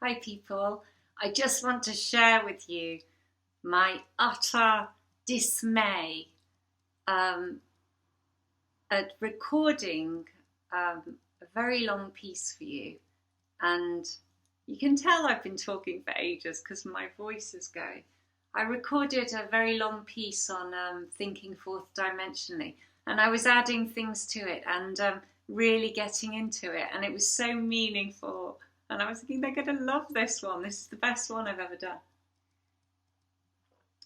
Hi people, I just want to share with you my utter dismay at recording a very long piece for you, and you can tell I've been talking for ages because my voice is going. I recorded a very long piece on thinking fourth dimensionally, and I was adding things to it and really getting into it, and it was so meaningful. And I was thinking, they're going to love this one. This is the best one I've ever done.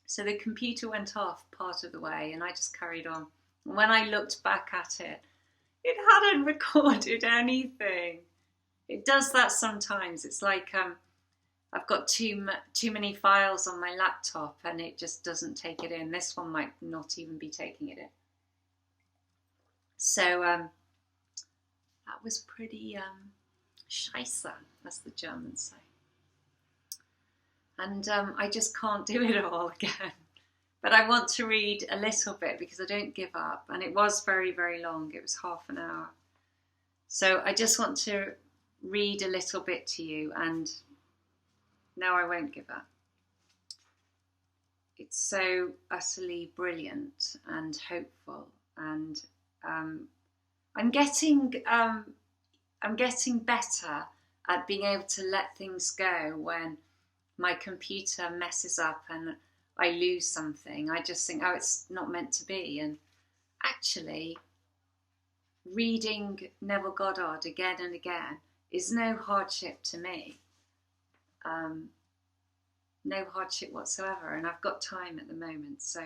So the computer went off part of the way and I just carried on. And when I looked back at it, it hadn't recorded anything. It does that sometimes. It's like I've got too many files on my laptop and it just doesn't take it in. This one might not even be taking it in. So that was pretty scheisse, as the Germans say. And I just can't do it all again. But I want to read a little bit because I don't give up. And it was very, very long. It was half an hour. So I just want to read a little bit to you, and no, I won't give up. It's so utterly brilliant and hopeful, and I'm getting better at being able to let things go when my computer messes up and I lose something. I just think, oh, it's not meant to be. And actually, reading Neville Goddard again and again is no hardship to me. No hardship whatsoever. And I've got time at the moment. So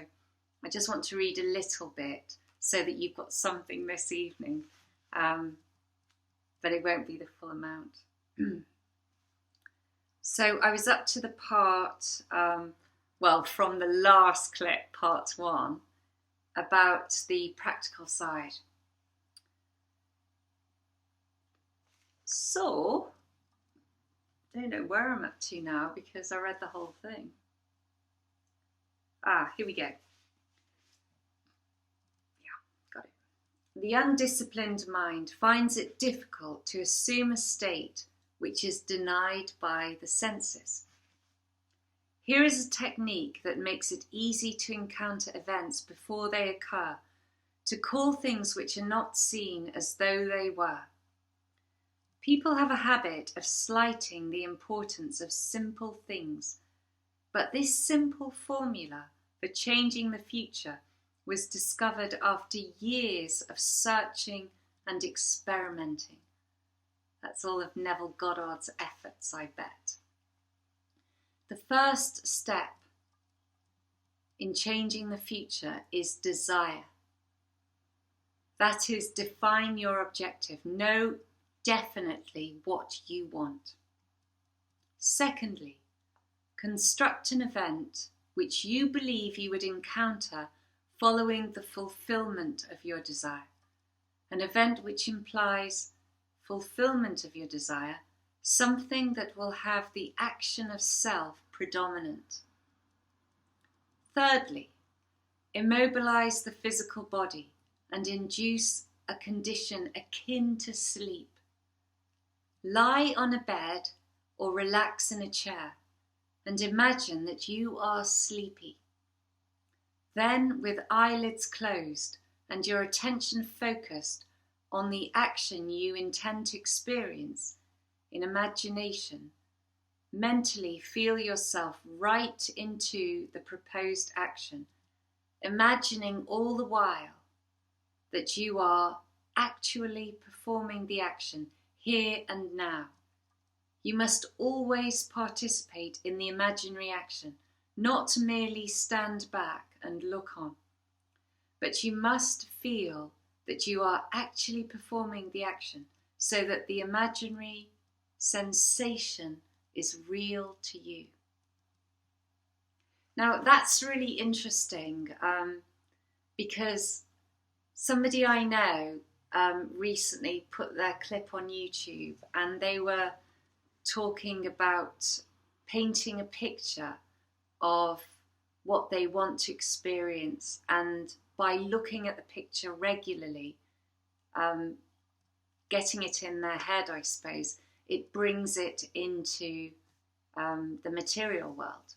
I just want to read a little bit so that you've got something this evening. But it won't be the full amount. So I was up to the part, from the last clip, part 1, about the practical side. So, I don't know where I'm up to now because I read the whole thing. Here we go. The undisciplined mind finds it difficult to assume a state which is denied by the senses. Here is a technique that makes it easy to encounter events before they occur, to call things which are not seen as though they were. People have a habit of slighting the importance of simple things, but this simple formula for changing the future was discovered after years of searching and experimenting. That's all of Neville Goddard's efforts, I bet. The first step in changing the future is desire. That is, define your objective. Know definitely what you want. Secondly, construct an event which you believe you would encounter following the fulfillment of your desire. An event which implies fulfillment of your desire, something that will have the action of self predominant. Thirdly, immobilize the physical body and induce a condition akin to sleep. Lie on a bed or relax in a chair and imagine that you are sleepy. Then, with eyelids closed and your attention focused on the action you intend to experience, in imagination, mentally feel yourself right into the proposed action, imagining all the while that you are actually performing the action here and now. You must always participate in the imaginary action, not merely stand back and look on, but you must feel that you are actually performing the action so that the imaginary sensation is real to you. Now that's really interesting because somebody I know recently put their clip on YouTube and they were talking about painting a picture of what they want to experience, and by looking at the picture regularly, getting it in their head, I suppose, it brings it into the material world.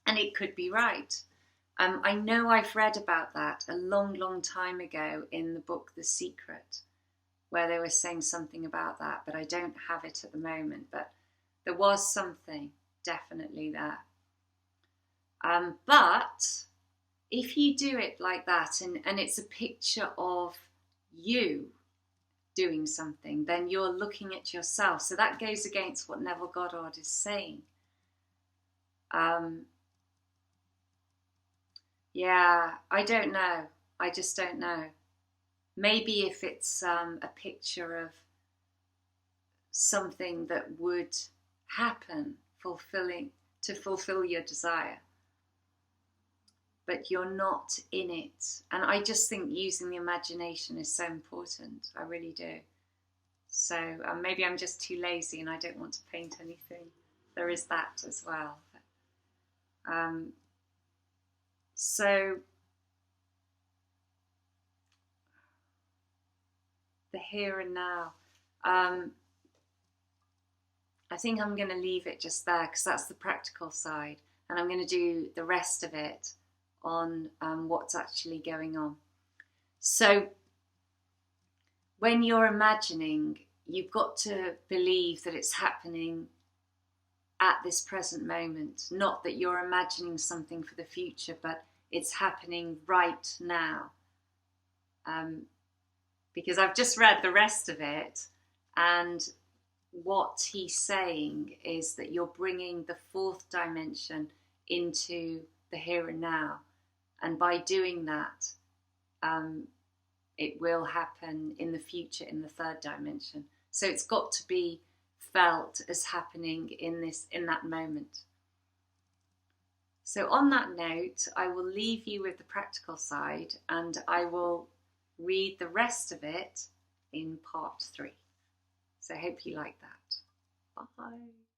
And it could be right. I know I've read about that a long, long time ago in the book The Secret, where they were saying something about that, but I don't have it at the moment. But there was something definitely there. But if you do it like that, and it's a picture of you doing something, then you're looking at yourself. So that goes against what Neville Goddard is saying. Yeah, I don't know. I just don't know. Maybe if it's a picture of something that would happen, to fulfill your desire, but you're not in it. And I just think using the imagination is so important. I really do. So maybe I'm just too lazy and I don't want to paint anything. There is that as well. So the here and now. I think I'm going to leave it just there because that's the practical side, and I'm going to do the rest of it on what's actually going on. So when you're imagining, you've got to believe that it's happening at this present moment, not that you're imagining something for the future, but it's happening right now. Because I've just read the rest of it, and what he's saying is that you're bringing the fourth dimension into the here and now. And by doing that, it will happen in the future in the third dimension. So it's got to be felt as happening in that moment. So on that note, I will leave you with the practical side, and I will read the rest of it in part 3. So I hope you like that. Bye.